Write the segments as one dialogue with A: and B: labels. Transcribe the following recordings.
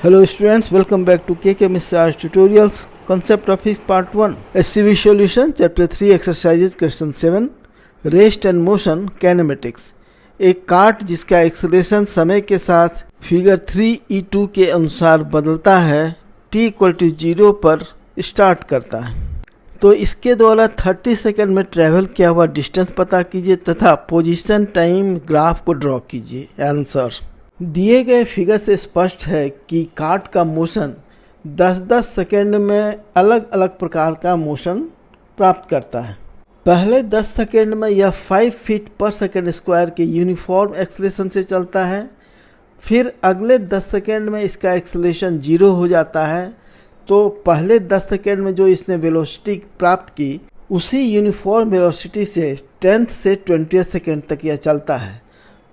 A: Hello students, welcome back to KK Massage Tutorials. Concept of Physics Part 1. SCV Solution Chapter 3 Exercises Question 7. Rest and Motion Kinematics. एक cart जिसका acceleration समय के साथ figure 3E2 के अनुसार बदलता है t=0 पर स्टार्ट करता है। तो इसके द्वारा 30 सेकंड में ट्रैवल किया हुआ डिस्टेंस पता कीजिए तथा पोजीशन टाइम ग्राफ को ड्रॉ कीजिए। आंसर दिए गए फिगर से स्पष्ट है कि कार्ट का मोशन 10-10 सेकंड में अलग अलग प्रकार का मोशन प्राप्त करता है। पहले 10 सेकंड में यह 5 फीट पर सेकंड स्क्वायर के यूनिफॉर्म एक्सेलरेशन से चलता है। फिर अगले 10 सेकंड में इसका एक्सेलरेशन 0 हो जाता है। तो पहले 10 सेकंड में जो इसने वेलोसिटी प्राप्त की उसी यूनिफॉर्म वेलोसिटी से 10th से 20th सेकंड तक यह चलता है।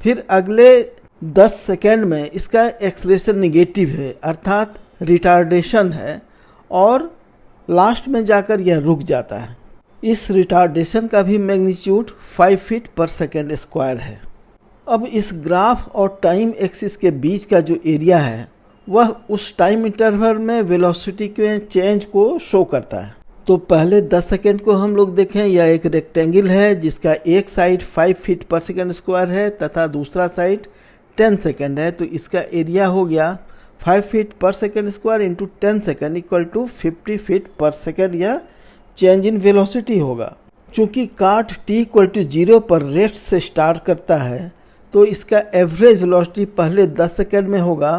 A: फिर अगले 10 सेकेंड में इसका एक्सेलरेशन निगेटिव है अर्थात रिटार्डेशन है और लास्ट में जाकर यह रुक जाता है। इस रिटार्डेशन का भी magnitude 5 feet per second square है। अब इस ग्राफ और टाइम एक्सिस के बीच का जो एरिया है वह उस टाइम इंटरवल में वेलोसिटी के चेंज को शो करता है। तो पहले 10 सेकेंड को हम लोग देखें, यह एक रेक्टेंगल है जिसका एक side 5 feet per second square है तथा दूसरा साइड 10 सेकेंड है। तो इसका एरिया हो गया 5 feet per second square into 10 second equal to 50 feet per second. यह चेंज इन वेलोसिटी होगा। चूँकि कार्ट t=0 पर रेस्ट से स्टार्ट करता है तो इसका एवरेज वेलोसिटी पहले 10 सेकेंड में होगा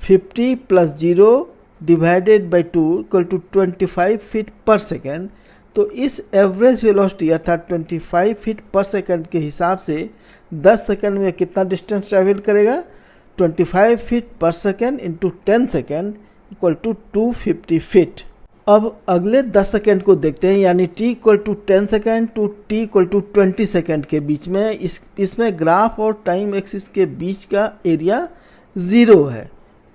A: 50 + 0 divided by 2 equal to 25 feet per second. तो इस एवरेज वेलोसिटी अर्थात 25 फीट पर सेकेंड के हिसाब से 10 सेकेंड में कितना डिस्टेंस ट्रैवल करेगा 25 feet per second into 10 second equal to 250 feet. अब अगले 10 सेकेंड को देखते हैं, यानी t=10 second to t=20 second के बीच में इसमें ग्राफ और टाइम एक्सिस के बीच का एरिया 0 है।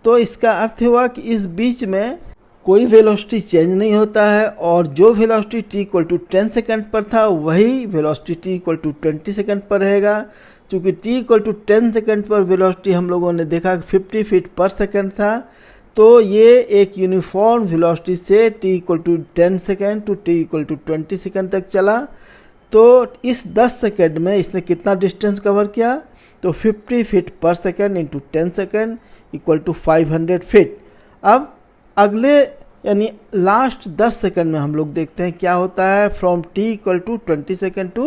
A: तो इसका अर्थ हुआ कि इस बीच में कोई वेलोसिटी चेंज नहीं होता है और जो वेलोसिटी t=10 सेकंड पर था वही वेलोसिटी t=20 सेकंड पर रहेगा। क्योंकि t=10 सेकंड पर वेलोसिटी हम लोगों ने देखा 50 फीट पर सेकंड था। तो ये एक यूनिफॉर्म वेलोसिटी से t=10 second to t=20 second तक चला। तो इस 10 सेकंड में इसने कितना डिस्टेंस कवर किया तो 50 feet per second into 10 second equal to 500 feet. अब अगले यानी लास्ट 10 सेकंड में हम लोग देखते हैं क्या होता है। From t=20 second to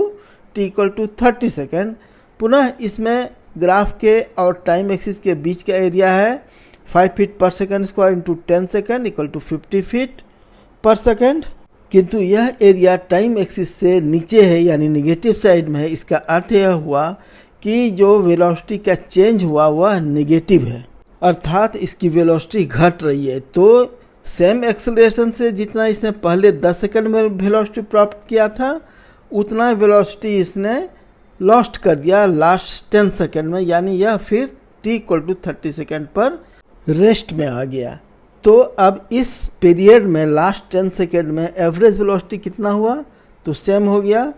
A: t=30 second. पुनः इसमें ग्राफ के और टाइम एक्सिस के बीच का एरिया है 5 feet per second square into 10 second equal to 50 feet per second. किंतु यह एरिया टाइम एक्सिस से नीचे है यानी निगेटिव साइड में है। इसका अर्थ यह हुआ कि जो वेलोसिटी का चेंज हुआ वह नेगेटिव है अर्थात इसकी वेलोसिटी घट रही है। तो सेम एक्सेलरेशन से जितना इसने पहले 10 सेकंड में वेलोसिटी प्राप्त किया था उतना वेलोसिटी इसने लॉस्ट कर दिया लास्ट 10 सेकंड में, यानी यह फिर t=30 सेकंड पर रेस्ट में आ गया। तो अब इस पीरियड में लास्ट 10 सेकंड में एवरेज वेलोसिटी कितना हुआ तो सेम हो गया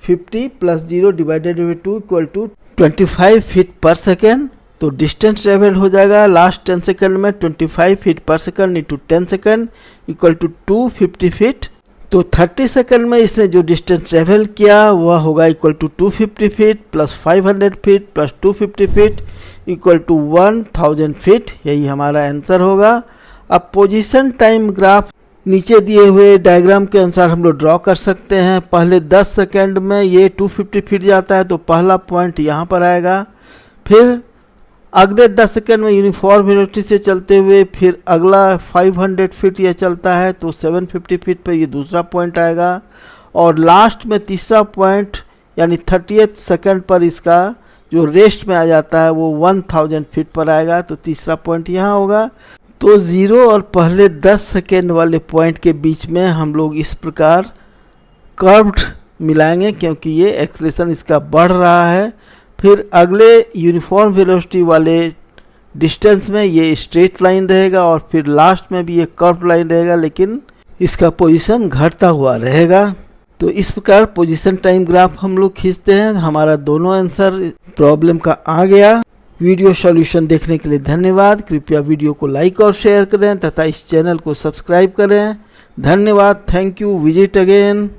A: 50 + 0 divided by 2 equal to 25 feet per second. तो डिस्टेंस ट्रेवल हो जाएगा लास्ट 10 सेकंड में 25 feet per second into 10 second equal to 250 feet. तो 30 सेकंड में इसने जो डिस्टेंस ट्रेवल किया वह होगा equal to 250 feet plus 500 feet plus 250 feet equal to 1000 feet. यही हमारा आंसर होगा। अब पोजीशन टाइम ग्राफ नीचे दिए हुए डायग्राम के अनुसार हम लोग ड्रॉ कर सकते हैं। पहले 10 सेकंड में ये 250 फीट जाता है तो पहला पॉइंट यहाँ पर आएगा। फिर अगले 10 सेकंड में यूनिफॉर्म वेलोसिटी से चलते हुए फिर अगला 500 फीट यह चलता है तो 750 फीट पर ये दूसरा पॉइंट आएगा और लास्ट में तीसरा पॉइंट यानी 30th सेकंड पर इसका जो रेस्ट में आ जाता है वो 1000 फीट पर आएगा। तो तीसरा पॉइंट यहाँ होगा। तो 0 और पहले 10 सेकंड वाले पॉइंट के बीच में हम लोग इस प्रकार कर्व्ड मिलाएंगे क्योंकि ये एक्सेलरेशन इसका बढ़ रहा है। फिर अगले यूनिफॉर्म वेलोसिटी वाले डिस्टेंस में ये स्ट्रेट लाइन रहेगा और फिर लास्ट में भी ये कर्व लाइन रहेगा लेकिन इसका पोजीशन घटता हुआ रहेगा। तो इस प्रकार पोजीशन टाइम ग्राफ हम लोग खींचते हैं। हमारा दोनों आंसर प्रॉब्लम का आ गया। वीडियो सॉल्यूशन देखने के लिए धन्यवाद। कृपया वीडियो को लाइक और शेयर करें तथा इस चैनल को सब्सक्राइब करें। धन्यवाद। Thank you. Visit again.